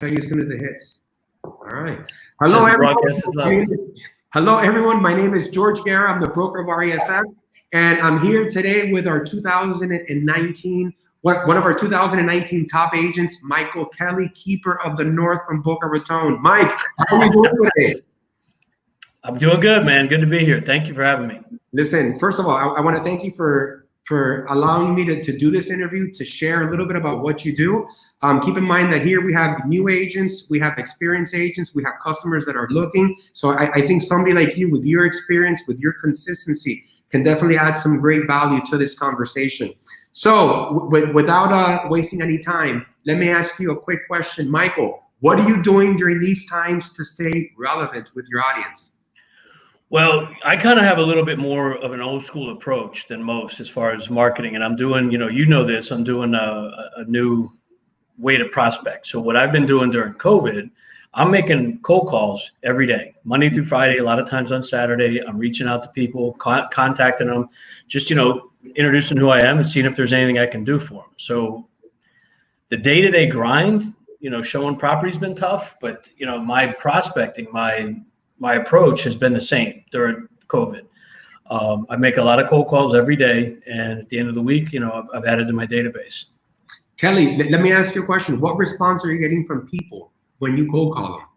Tell you as soon as it hits. All right. Hello, everyone. Hello, everyone. My name is George Guerra. I'm the broker of RESF, and I'm here today with our 2019, one of our 2019 top agents, Michael Kelly, keeper of the North from Boca Raton. Mike, how are you doing today? I'm doing good, man. Good to be here. Thank you for having me. Listen, first of all, I want to thank you for allowing me to do this interview, to share a little bit about what you do. Keep in mind that here we have new agents, we have experienced agents, we have customers that are looking. So I think somebody like you with your experience, with your consistency, can definitely add some great value to this conversation. So without wasting any time, let me ask you a quick question. Michael, what are you doing during these times to stay relevant with your audience? Well, I kind of have a little bit more of an old school approach than most as far as marketing. And I'm doing, you know this, I'm doing a new way to prospect. So what I've been doing during COVID, I'm making cold calls every day, Monday through Friday, a lot of times on Saturday. I'm reaching out to people, contacting them, just, introducing who I am and seeing if there's anything I can do for them. So the day-to-day grind, showing property's been tough, but, my prospecting, my approach has been the same during COVID. I make a lot of cold calls every day, and at the end of the week, I've added to my database. Kelly, let me ask you a question. What response are you getting from people when you cold call them?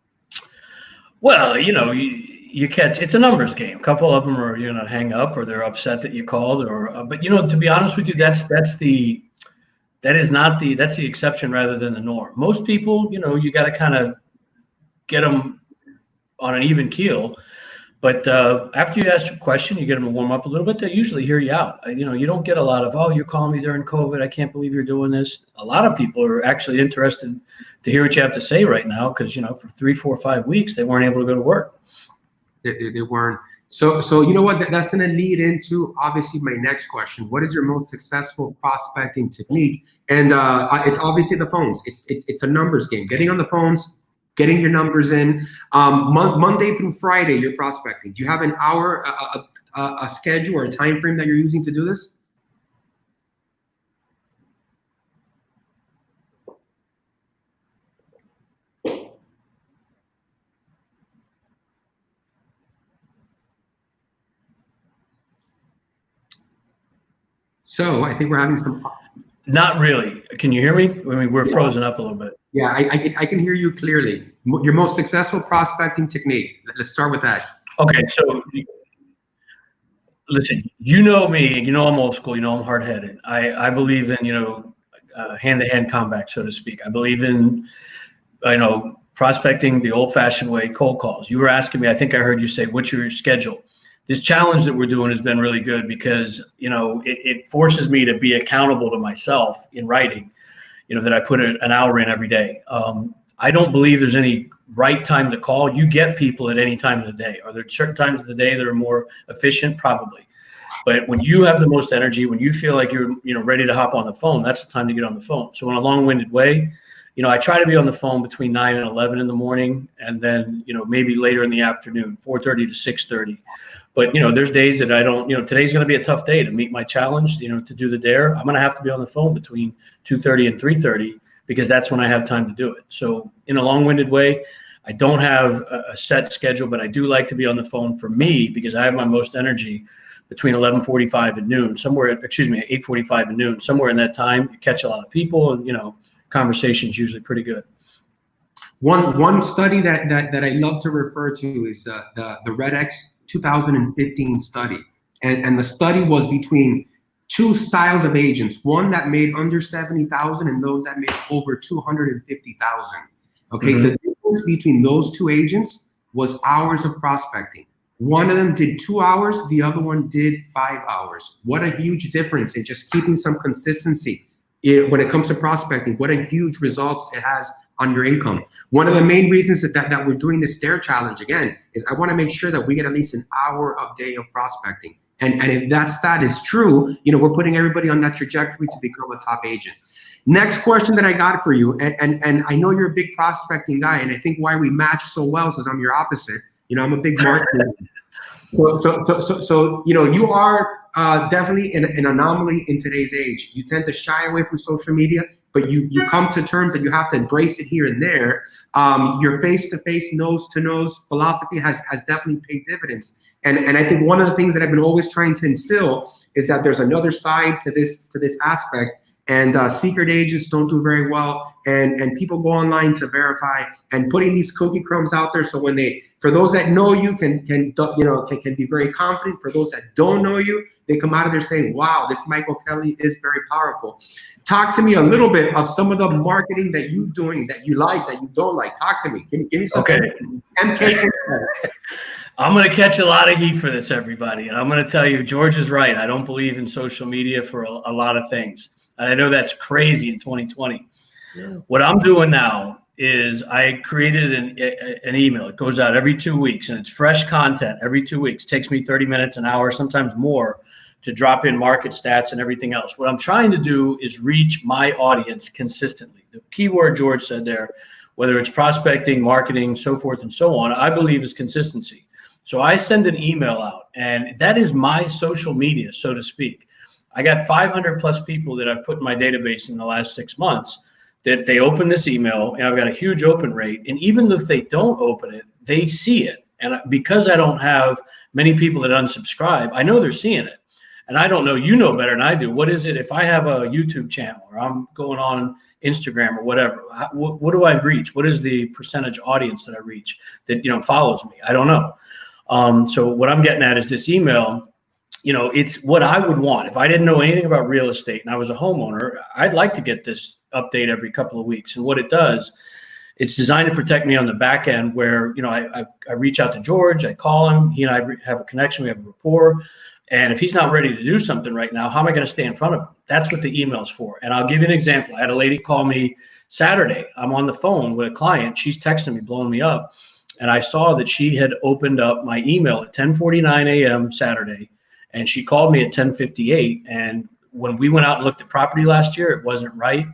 Well, you catch, it's a numbers game. A couple of them are, hang up, or they're upset that you called, or but to be honest with you, that's the exception rather than the norm. Most people, you got to kind of get them on an even keel. But after you ask a question, you get them to warm up a little bit, they usually hear you out. You don't get a lot of, oh, you're calling me during COVID, I can't believe you're doing this. A lot of people are actually interested to hear what you have to say right now, because, for 3, 4, 5 weeks, they weren't able to go to work. They weren't. So you know what, that's going to lead into, obviously, my next question. What is your most successful prospecting technique? And it's obviously the phones. It's a numbers game. Getting on the phones, getting your numbers in. Monday through Friday, you're prospecting. Do you have an hour, a schedule, or a time frame that you're using to do this? So I think we're having some. Not really. Can you hear me? I mean, we're frozen up a little bit. Yeah, I can hear you clearly. Your most successful prospecting technique. Let's start with that. Okay, so listen, you know me, I'm old school, I'm hard-headed. I believe in, hand-to-hand combat, so to speak. I believe in, prospecting the old-fashioned way, cold calls. You were asking me, I think I heard you say, what's your schedule? This challenge that we're doing has been really good because, it forces me to be accountable to myself in writing, that I put an hour in every day. I don't believe there's any right time to call. You get people at any time of the day. Are there certain times of the day that are more efficient? Probably. But when you have the most energy, when you feel like you're, ready to hop on the phone, that's the time to get on the phone. So in a long-winded way, I try to be on the phone between 9 and 11 in the morning, and then, maybe later in the afternoon, 4:30 to 6:30. But, there's days that I don't, today's going to be a tough day to meet my challenge, to do the dare. I'm going to have to be on the phone between 2:30 and 3:30 because that's when I have time to do it. So in a long-winded way, I don't have a set schedule, but I do like to be on the phone for me because I have my most energy between 11:45 and noon, 8:45 and noon, somewhere in that time. You catch a lot of people, and, conversation's usually pretty good. One study that I love to refer to is the RESF 2015 study, and the study was between two styles of agents, one that made under 70,000 and those that made over 250,000. Okay, The difference between those two agents was hours of prospecting. One of them did 2 hours, the other one did 5 hours. What a huge difference in just keeping some consistency when it comes to prospecting. What a huge results it has on your income. One of the main reasons that we're doing this dare challenge again is I want to make sure that we get at least an hour a day of prospecting. And if that stat is true, we're putting everybody on that trajectory to become a top agent. Next question that I got for you, and I know you're a big prospecting guy, and I think why we match so well is I'm your opposite. I'm a big marketer. So you are definitely an anomaly in today's age. You tend to shy away from social media. but you come to terms that you have to embrace it here and there. Your face-to-face, nose-to-nose philosophy has definitely paid dividends. And I think one of the things that I've been always trying to instill is that there's another side to this aspect. And secret agents don't do very well, and people go online to verify, and putting these cookie crumbs out there. So for those that know you can be very confident. For those that don't know you, they come out of there saying, "Wow, this Michael Kelly is very powerful." Talk to me a little bit of some of the marketing that you're doing that you like, that you don't like. Talk to me. Give me something. Okay. MK. I'm going to catch a lot of heat for this, everybody. And I'm going to tell you, George is right. I don't believe in social media for a lot of things. And I know that's crazy in 2020. Yeah. What I'm doing now is I created an email. It goes out every 2 weeks, and it's fresh content every 2 weeks. It takes me 30 minutes, an hour, sometimes more, to drop in market stats and everything else. What I'm trying to do is reach my audience consistently. The keyword George said there, whether it's prospecting, marketing, so forth and so on, I believe is consistency. So I send an email out, and that is my social media, so to speak. I got 500 plus people that I've put in my database in the last 6 months that they open this email, and I've got a huge open rate. And even if they don't open it, they see it. And because I don't have many people that unsubscribe, I know they're seeing it. And I don't know, you know better than I do. What is it if I have a YouTube channel or I'm going on Instagram or whatever? What do I reach? What is the percentage audience that I reach that follows me? I don't know. So what I'm getting at is this email. It's what I would want. If I didn't know anything about real estate and I was a homeowner, I'd like to get this update every couple of weeks. And what it does, it's designed to protect me on the back end where, I reach out to George, I call him, he and I have a connection, we have a rapport. And if he's not ready to do something right now, how am I going to stay in front of him? That's what the email's for. And I'll give you an example. I had a lady call me Saturday. I'm on the phone with a client. She's texting me, blowing me up. And I saw that she had opened up my email at 10:49 a.m. Saturday. And she called me at 10:58. And when we went out and looked at property last year, it wasn't right.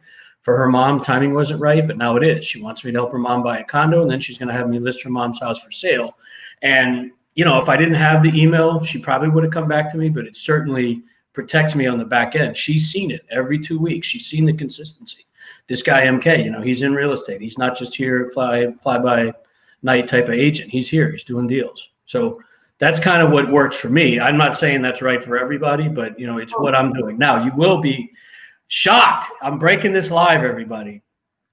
For her mom, timing wasn't right, but now it is. She wants me to help her mom buy a condo, and then she's going to have me list her mom's house for sale. And, if I didn't have the email, she probably would have come back to me, but it certainly protects me on the back end. She's seen it every 2 weeks. She's seen the consistency. This guy, MK, he's in real estate. He's not just here, fly by night type of agent. He's here. He's doing deals. So that's kind of what works for me. I'm not saying that's right for everybody, but it's what I'm doing. Now, you will be shocked. I'm breaking this live, everybody.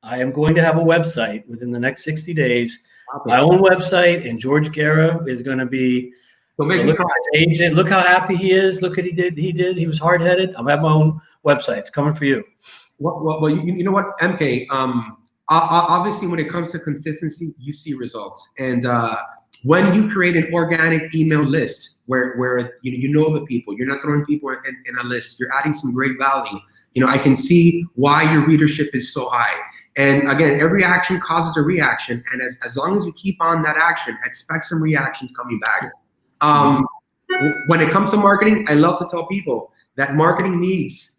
I am going to have a website within the next 60 days, my own website, and George Guerra is going to be look at his agent. Look how happy he is. Look what he did. He was hard-headed. I'll have my own website. It's coming for you. Well, you know what, MK, obviously when it comes to consistency, you see results. And when you create an organic email list where you know the people, you're not throwing people in a list, you're adding some great value. I can see why your readership is so high. And again, every action causes a reaction. And as long as you keep on that action, expect some reactions coming back. When it comes to marketing, I love to tell people that marketing needs,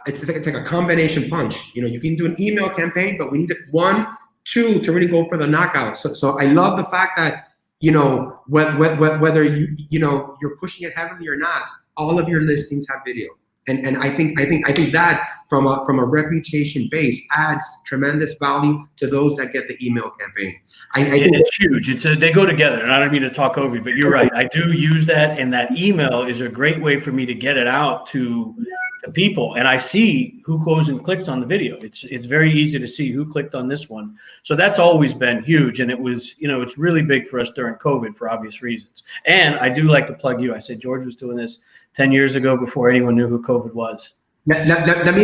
it's like a combination punch. You can do an email campaign, but we need 1, 2 to really go for the knockout. So I love the fact that, whether you're pushing it heavily or not, all of your listings have video. And I think that from a reputation base adds tremendous value to those that get the email campaign. I think it's huge. They go together, and I don't mean to talk over you, but you're right. I do use that, and that email is a great way for me to get it out to people, and I see who goes and clicks on the video. It's very easy to see who clicked on this one. So that's always been huge, and it was it's really big for us during COVID for obvious reasons. And I do like to plug you. I said George was doing this 10 years ago before anyone knew who COVID was. Let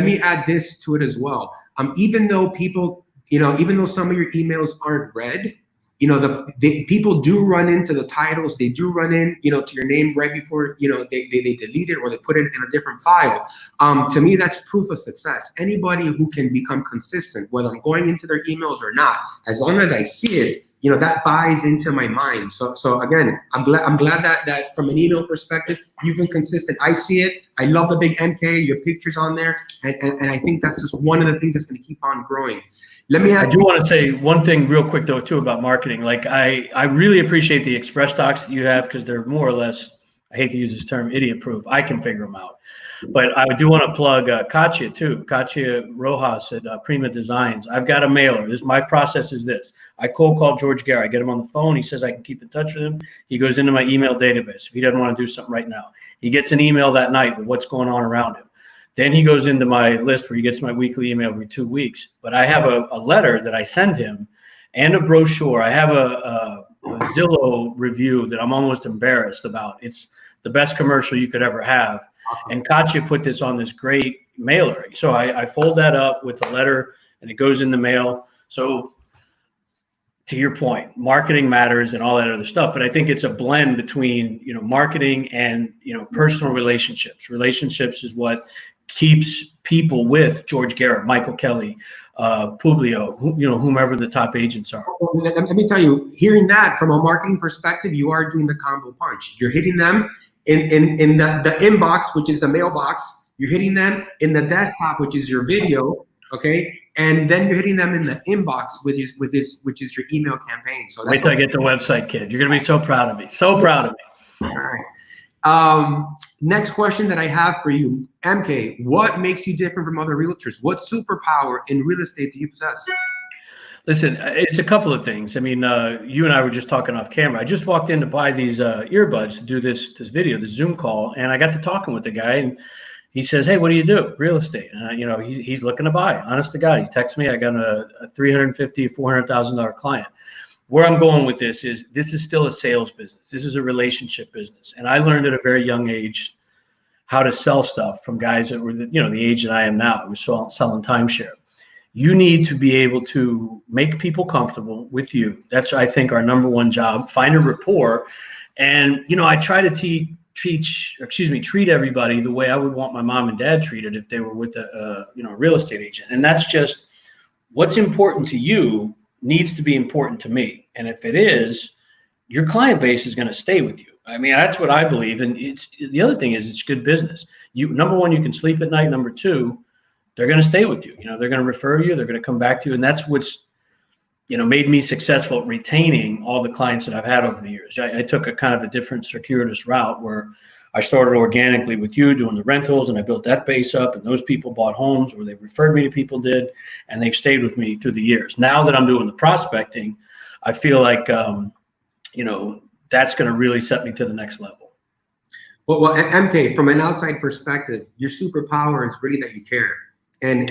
me add this to it as well. Even though people, even though some of your emails aren't read, the people do run into the titles. They do run in, to your name right before, they delete it or they put it in a different file. To me, that's proof of success. Anybody who can become consistent, whether I'm going into their emails or not, as long as I see it, that buys into my mind. So again, I'm glad that from an email perspective, you've been consistent. I see it. I love the big MK, your pictures on there. And I think that's just one of the things that's going to keep on growing. I do want to say one thing real quick though too about marketing. Like I really appreciate the express docs that you have because they're more or less I hate to use this term, idiot proof. I can figure them out. But I do want to plug Katya too. Katya Rojas at Prima Designs. I've got a mailer. My process is this. I cold call George Garrett. I get him on the phone. He says I can keep in touch with him. He goes into my email database if he doesn't want to do something right now. He gets an email that night with what's going on around him. Then he goes into my list where he gets my weekly email every 2 weeks. But I have a letter that I send him and a brochure. I have a Zillow review that I'm almost embarrassed about. It's the best commercial you could ever have. And Katya put this on this great mailer. So I fold that up with a letter and it goes in the mail. So to your point, marketing matters and all that other stuff. But I think it's a blend between, marketing and, personal relationships. Relationships is what keeps people with George Garrett, Michael Kelly, Publio, whomever the top agents are. Let me tell you, hearing that from a marketing perspective, you are doing the combo punch. You're hitting them in the inbox, which is the mailbox. You're hitting them in the desktop, which is your video, okay? And then you're hitting them in the inbox, which is your email campaign. So that's wait till I get the website, kid. You're gonna be so proud of me. So proud of me. All right. Next question that I have for you, MK, what makes you different from other realtors? What superpower in real estate do you possess? Listen, it's a couple of things. I mean, you and I were just talking off camera. I just walked in to buy these earbuds to do this video, this Zoom call, and I got to talking with the guy, and he says, "Hey, what do you do? Real estate." And he's looking to buy. Honest to God, he texts me. I got a $350,000, $400,000 client. Where I'm going with this is still a sales business. This is a relationship business, and I learned at a very young age how to sell stuff from guys that were the age that I am now. I was selling timeshare. You need to be able to make people comfortable with you. That's, I think, our number one job. Find a rapport. And, I try to treat everybody the way I would want my mom and dad treated if they were with a real estate agent. And that's just what's important to you needs to be important to me. And if it is, your client base is going to stay with you. I mean, that's what I believe. And the other thing is it's good business. Number one, you can sleep at night. Number two, they're going to stay with you. They're going to refer you. They're going to come back to you. And that's what's, made me successful at retaining all the clients that I've had over the years. I took a kind of a different circuitous route where I started organically with you doing the rentals, and I built that base up, and those people bought homes, or they referred me to people did, and they've stayed with me through the years. Now that I'm doing the prospecting, I feel like, that's going to really set me to the next level. Well, MK, from an outside perspective, your superpower is really that you care. And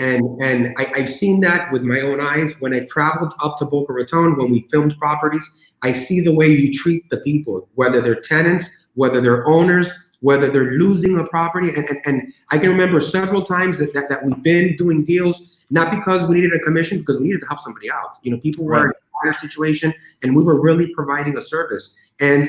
I've seen that with my own eyes when I traveled up to Boca Raton, when we filmed properties. I see the way you treat the people, whether they're tenants, whether they're owners, whether they're losing a property. And I can remember several times that we've been doing deals, not because we needed a commission, because we needed to help somebody out. People were in a dire situation, and we were really providing a service. And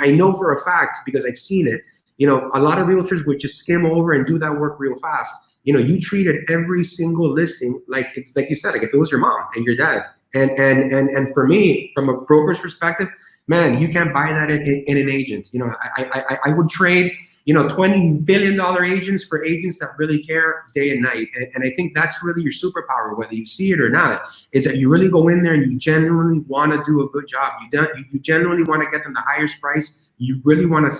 I know for a fact, because I've seen it, a lot of realtors would just skim over and do that work real fast. You treated every single listing like it's like you said, like if it was your mom and your dad. And for me, from a broker's perspective, man, you can't buy that in an agent. I would trade, $20 billion agents for agents that really care day and night. And I think that's really your superpower, whether you see it or not, is that you really go in there and you genuinely want to do a good job. You genuinely want to get them the highest price. You really want to,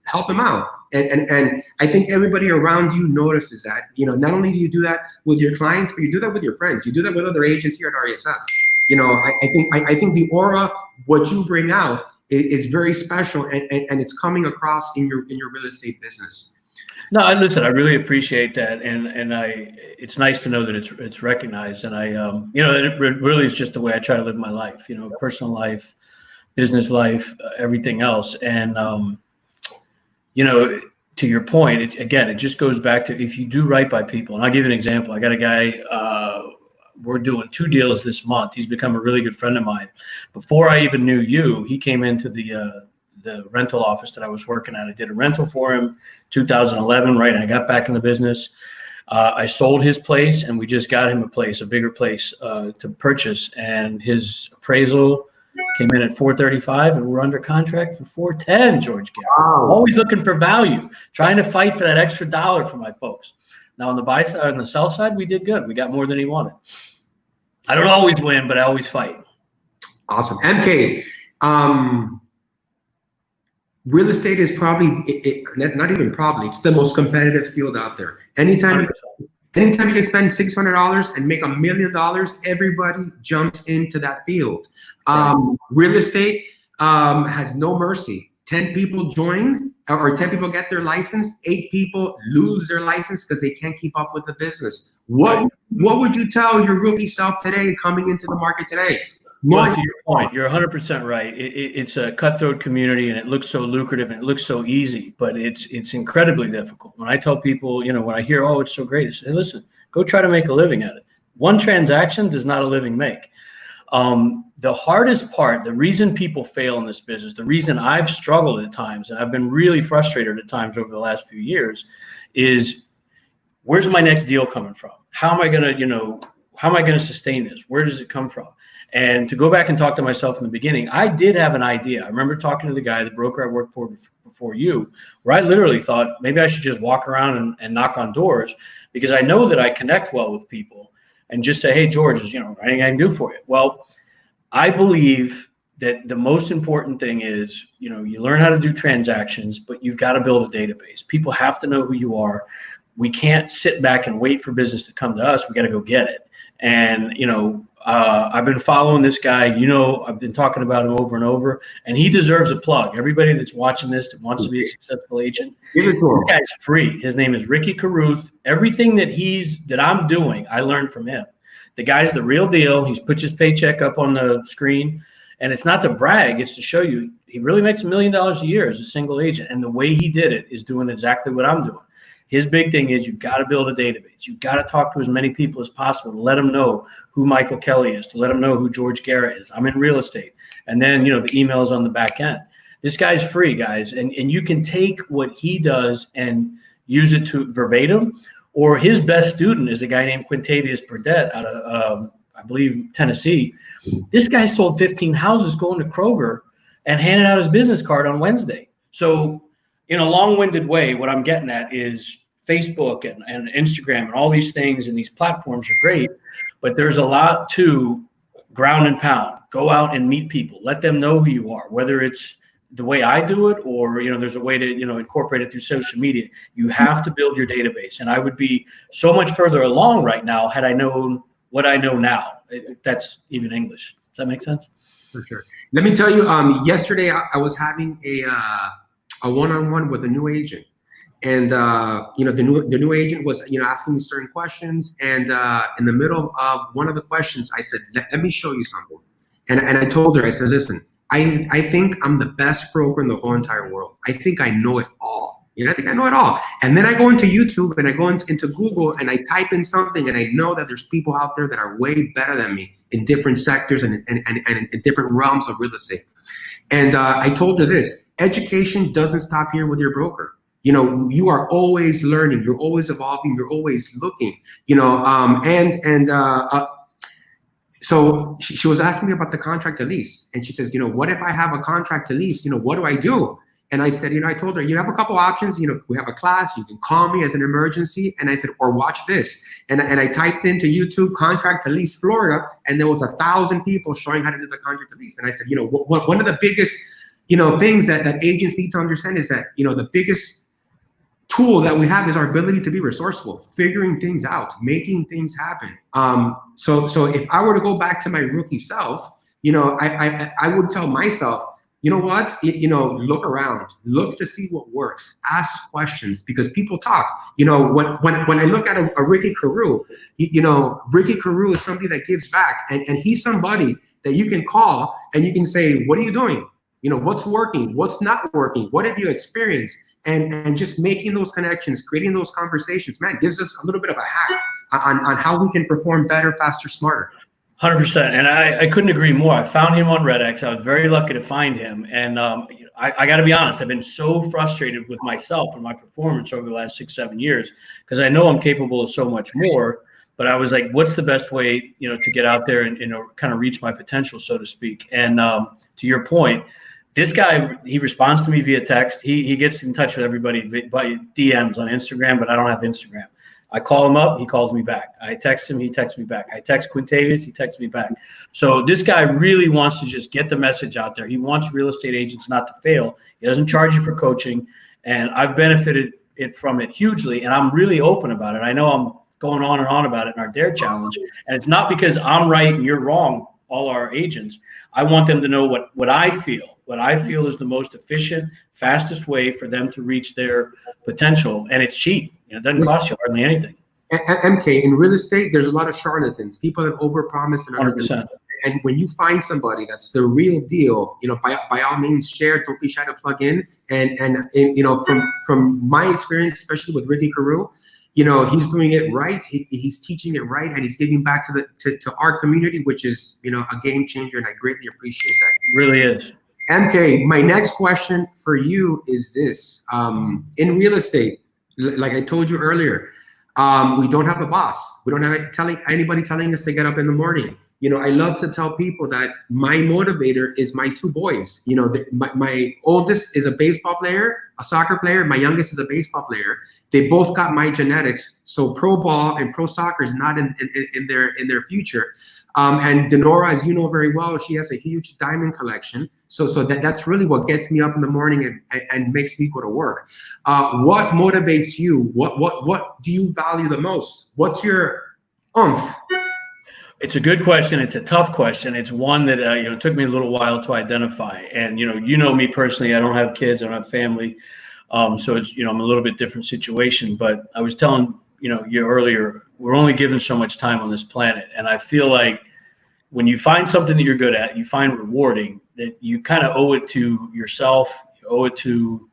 help them out. And I think everybody around you notices that. Not only do you do that with your clients, but you do that with your friends. You do that with other agents here at RESF. I think the aura, what you bring out, is very special, and it's coming across in your real estate business. No, listen, I really appreciate that, and it's nice to know that it's recognized, and it really is just the way I try to live my life. Personal life, business life, everything else, and to your point, it just goes back to if you do right by people. And I'll give you an example. I got a guy. We're doing 2 deals this month. He's become a really good friend of mine. Before I even knew you, he came into the rental office that I was working at. I did a rental for him, 2011, right? And I got back in the business. I sold his place, and we just got him a bigger place to purchase. And his appraisal came in at 435, and we're under contract for 410. George Garrett. Wow. Always looking for value, trying to fight for that extra dollar for my folks. Now on the buy side, on the sell side, we did good. We got more than he wanted. I don't always win, but I always fight. Awesome. MK, Real estate is probably, not even probably, it's the most competitive field out there. Anytime you can spend $600 and make $1 million, everybody jumps into that field. Real estate has no mercy. 10 people join, or 10 people get their license, 8 people lose their license because they can't keep up with the business. What would you tell your rookie self today coming into the market today? Well, to your point, you're 100% right. It's a cutthroat community, and it looks so lucrative and it looks so easy, but it's incredibly difficult. When I tell people, when I hear, oh, it's so great, I say, hey, listen, go try to make a living at it. One transaction does not a living make. The hardest part, the reason people fail in this business, the reason I've struggled at times, and I've been really frustrated at times over the last few years, is where's my next deal coming from? How am I gonna sustain this? Where does it come from? And to go back and talk to myself in the beginning, I did have an idea. I remember talking to the guy, the broker I worked for before you, where I literally thought maybe I should just walk around and knock on doors, because I know that I connect well with people, and just say, hey, George, is anything I can do for you? Well, I believe that the most important thing is, you learn how to do transactions, but you've got to build a database. People have to know who you are. We can't sit back and wait for business to come to us. We got to go get it. And, I've been following this guy, I've been talking about him over and over, and he deserves a plug. Everybody that's watching this that wants to be a successful agent, this guy's free. His name is Ricky Carruth. Everything that I'm doing, I learned from him. The guy's the real deal. He's put his paycheck up on the screen, and it's not to brag, it's to show you he really makes $1 million a year as a single agent. And the way he did it is doing exactly what I'm doing. His big thing is you've got to build a database. You've got to talk to as many people as possible to let them know who Michael Kelly is, to let them know who George Garrett is. I'm in real estate. And then, the emails on the back end. This guy's free, guys. And you can take what he does and use it to verbatim. Or his best student is a guy named Quintavious Burdett out of, I believe, Tennessee. This guy sold 15 houses going to Kroger and handed out his business card on Wednesday. So in a long-winded way, what I'm getting at is Facebook and Instagram and all these things and these platforms are great, but there's a lot to ground and pound. Go out and meet people. Let them know who you are, whether it's the way I do it or, there's a way to, incorporate it through social media. You have to build your database. And I would be so much further along right now had I known what I know now, if that's even English. Does that make sense? For sure. Let me tell you, yesterday I was having a one-on-one with a new agent. And, the new agent was, asking me certain questions. And in the middle of one of the questions, I said, let me show you something. And I told her, I said, listen, I think I'm the best broker in the whole entire world. I think I know it all. I think I know it all. And then I go into YouTube and I go into Google and I type in something and I know that there's people out there that are way better than me in different sectors and in different realms of real estate. And I told her this: education doesn't stop here with your broker. You are always learning, you're always evolving, you're always looking, so she was asking me about the contract to lease. And she says, what if I have a contract to lease? What do I do? And I said, I told her, you have a couple options. We have a class, you can call me as an emergency. And I said, or watch this. And I typed into YouTube contract to lease Florida, and there was 1,000 people showing how to do the contract to lease. And I said, one of the biggest, things that agents need to understand is that, the biggest tool that we have is our ability to be resourceful, figuring things out, making things happen. So if I were to go back to my rookie self, I would tell myself, look around, look to see what works, ask questions, because people talk. When I look at a Ricky Carruth, Ricky Carruth is somebody that gives back, and he's somebody that you can call and you can say, what are you doing? What's working? What's not working? What have you experienced? And just making those connections, creating those conversations, man, gives us a little bit of a hack on how we can perform better, faster, smarter. 100%. And I couldn't agree more. I found him on REDX. I was very lucky to find him. And I got to be honest, I've been so frustrated with myself and my performance over the last 6-7 years, because I know I'm capable of so much more. But I was like, what's the best way, to get out there and, kind of reach my potential, so to speak. And to your point, this guy, he responds to me via text. He gets in touch with everybody by DMs on Instagram, but I don't have Instagram. I call him up, he calls me back. I text him, he texts me back. I text Quintavious, he texts me back. So this guy really wants to just get the message out there. He wants real estate agents not to fail. He doesn't charge you for coaching, and I've benefited from it hugely, and I'm really open about it. I know I'm going on and on about it in our Dare Challenge, and it's not because I'm right and you're wrong, all our agents. I want them to know what I feel. What I feel is the most efficient, fastest way for them to reach their potential, and it's cheap. It doesn't cost you hardly anything. MK, in real estate, there's a lot of charlatans, people that overpromise and 100%. And when you find somebody that's the real deal, by all means, share. Don't be shy to plug in. And from my experience, especially with Ricky Carew, he's doing it right. He's teaching it right, and he's giving back to our community, which is a game changer, and I greatly appreciate that. It really is. MK, my next question for you is this: in real estate, like I told you earlier, we don't have a boss. We don't have anybody telling us to get up in the morning. I love to tell people that my motivator is my two boys. My oldest is a baseball player, a soccer player. My youngest is a baseball player. They both got my genetics. So pro ball and pro soccer is not in their future. And Denora, as you know very well, she has a huge diamond collection. So that's really what gets me up in the morning and makes me go to work. What motivates you? What do you value the most? What's your oomph? It's a good question. It's a tough question. It's one that it took me a little while to identify. And you know me personally. I don't have kids. I don't have family. So it's I'm a little bit different situation. But I was telling you earlier, we're only given so much time on this planet, and I feel like when you find something that you're good at, you find rewarding, that you kind of owe it to yourself, you owe it to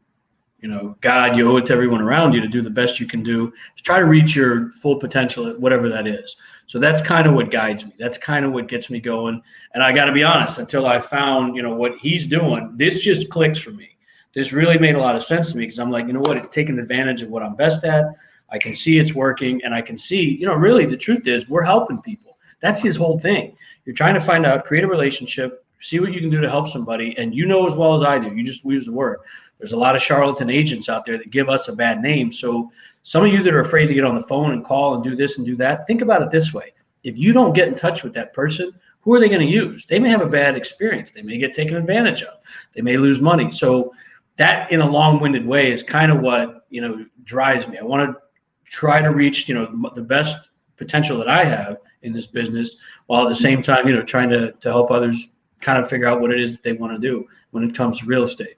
God, you owe it to everyone around you to do the best you can do to try to reach your full potential at whatever that is. So that's kind of what guides me. That's kind of what gets me going. And I got to be honest, until I found, what he's doing, this just clicks for me. This really made a lot of sense to me, because I'm like, what? It's taking advantage of what I'm best at. I can see it's working, and I can see, really the truth is we're helping people. That's his whole thing. You're trying to find out, create a relationship, see what you can do to help somebody. And as well as I do, you just use the word. There's a lot of charlatan agents out there that give us a bad name. So some of you that are afraid to get on the phone and call and do this and do that, think about it this way. If you don't get in touch with that person, who are they going to use? They may have a bad experience. They may get taken advantage of. They may lose money. So that, in a long-winded way, is kind of what, drives me. I want to try to reach, the best potential that I have in this business, while at the same time, trying to help others kind of figure out what it is that they want to do when it comes to real estate.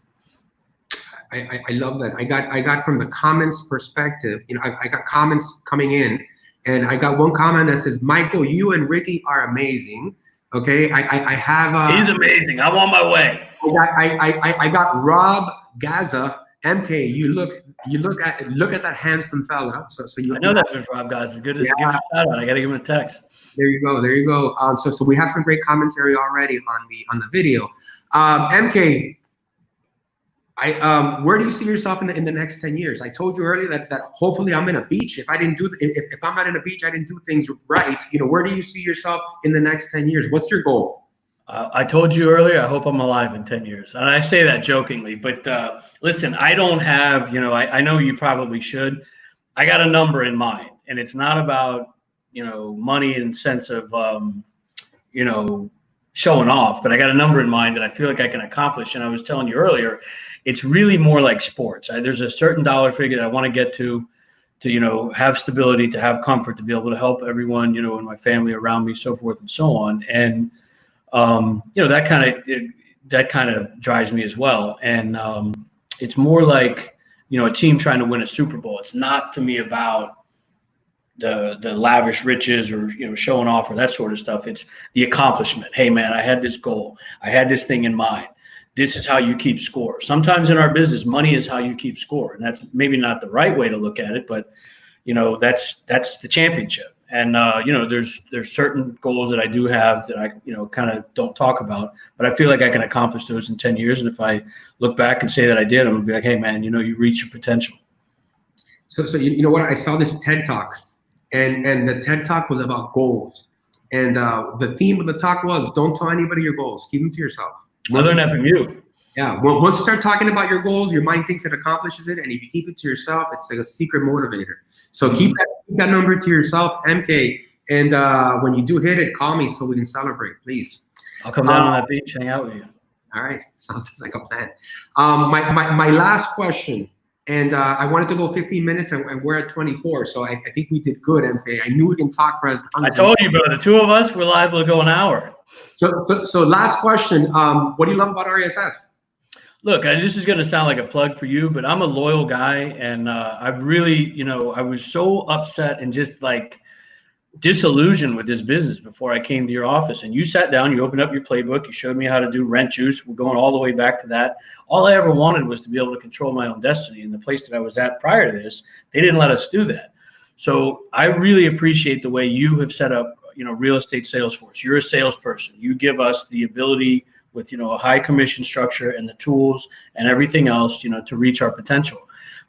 I love that. I got from the comments perspective, I got comments coming in, and I got one comment that says, Michael, you and Ricky are amazing. Okay. I have he's amazing. I'm on my way. I got Rob Gaza. MK, you look at that handsome fella. So I know that was Rob Gaza. Good to give a shout out. I gotta give him a text. There you go. So we have some great commentary already on the video. MK, where do you see yourself in the next 10 years? I told you earlier that hopefully I'm in a beach. If I'm not in a beach, I didn't do things right. Where do you see yourself in the next 10 years? What's your goal? I told you earlier, I hope I'm alive in 10 years. And I say that jokingly, but listen, I don't have, I know you probably should. I got a number in mind, and it's not about, money in sense of, showing off, but I got a number in mind that I feel like I can accomplish. And I was telling you earlier, it's really more like sports. There's a certain dollar figure that I want to get to have stability, to have comfort, to be able to help everyone, in my family around me, so forth and so on. And, that kind of drives me as well. And it's more like, a team trying to win a Super Bowl. It's not to me about the lavish riches or, showing off or that sort of stuff. It's the accomplishment. Hey man, I had this goal. I had this thing in mind. This is how you keep score. Sometimes in our business, money is how you keep score. And that's maybe not the right way to look at it, but that's the championship. And, there's certain goals that I do have that I, kind of don't talk about, but I feel like I can accomplish those in 10 years. And if I look back and say that I did, I'm gonna be like, hey man, you reach your potential. So you know what? I saw this TED Talk, and the TED Talk was about goals. And the theme of the talk was, don't tell anybody your goals. Keep them to yourself. I learned that from you. Yeah, well, once you start talking about your goals, your mind thinks it accomplishes it, and if you keep it to yourself, it's like a secret motivator. So keep that number to yourself, MK, and when you do hit it, call me so we can celebrate, please. I'll come down on that beach, hang out with you. All right, sounds like a plan. My last question, and I wanted to go 15 minutes, and we're at 24, so I think we did good, MK. I knew we can talk for as long I as told you, bro, the two of us, we're liable to go an hour. So last question, what do you love about RESF? Look, this is going to sound like a plug for you, but I'm a loyal guy, and I've really, I was so upset and just like disillusioned with this business before I came to your office. And you sat down, you opened up your playbook, you showed me how to do rent juice. We're going all the way back to that. All I ever wanted was to be able to control my own destiny. And the place that I was at prior to this, they didn't let us do that. So I really appreciate the way you have set up, real estate sales force. You're a salesperson. You give us the ability with, a high commission structure and the tools and everything else, to reach our potential.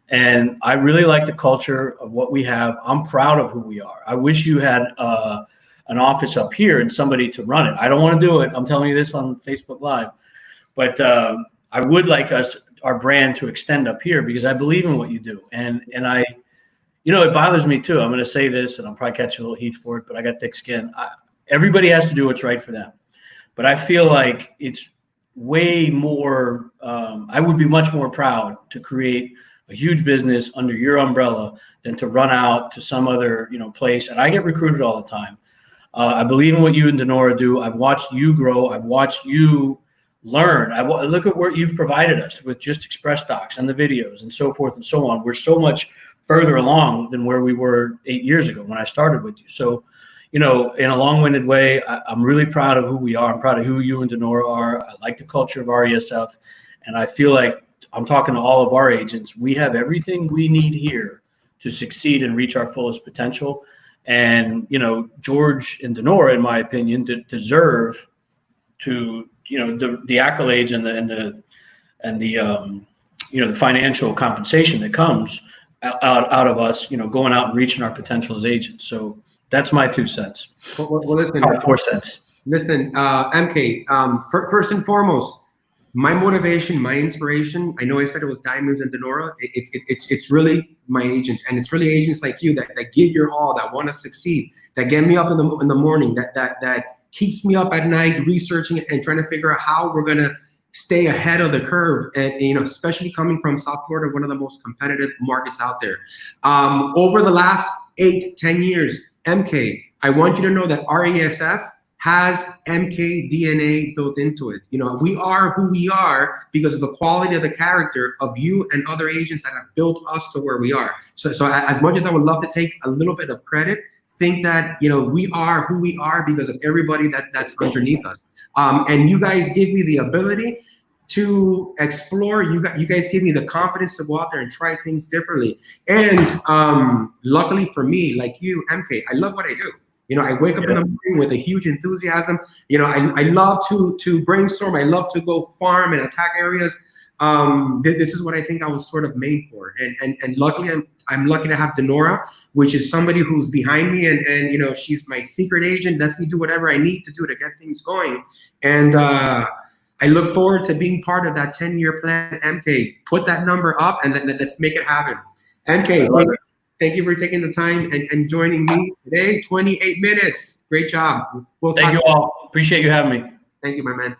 And I really like the culture of what we have. I'm proud of who we are. I wish you had an office up here and somebody to run it. I don't want to do it. I'm telling you this on Facebook Live. But I would like our brand to extend up here because I believe in what you do. And I, it bothers me too. I'm going to say this and I'll probably catch a little heat for it, but I got thick skin. Everybody has to do what's right for them. But I feel like it's way more, I would be much more proud to create a huge business under your umbrella than to run out to some other, place. And I get recruited all the time. I believe in what you and Denora do. I've watched you grow. I've watched you learn. Look at what you've provided us with just Express Docs and the videos and so forth and so on. We're so much further along than where we were 8 years ago when I started with you. So, in a long-winded way, I'm really proud of who we are. I'm proud of who you and Denora are. I like the culture of RESF. And I feel like I'm talking to all of our agents. We have everything we need here to succeed and reach our fullest potential. And, George and Denora, in my opinion, deserve to, the accolades and the financial compensation that comes out of us, going out and reaching our potential as agents. So that's my 2 cents. Well, listen, 4 cents. Listen, MK, first and foremost, my motivation, my inspiration, I know I said it was Diamonds and Denora. It's really my agents, and it's really agents like you that give your all, that want to succeed, that get me up in the morning, that keeps me up at night researching and trying to figure out how we're gonna stay ahead of the curve. And especially coming from South Florida, one of the most competitive markets out there. Over the last 8-10 years, MK, I want you to know that RESF has MK DNA built into it. We are who we are because of the quality of the character of you and other agents that have built us to where we are. So as much as I would love to take a little bit of credit, think that we are who we are because of everybody that's underneath us. And you guys give me the ability to explore. You guys give me the confidence to go out there and try things differently. And luckily for me, like you, MK, I love what I do. I wake up in the morning with a huge enthusiasm. I love to brainstorm. I love to go farm and attack areas. This is what I think I was sort of made for. And luckily, I'm lucky to have Denora, which is somebody who's behind me, and she's my secret agent, lets me do whatever I need to do to get things going. And I look forward to being part of that 10-year plan. MK, put that number up and let's make it happen. MK, thank you for taking the time and joining me today. 28 minutes. Great job. Thank you all. Appreciate you having me. Thank you, my man.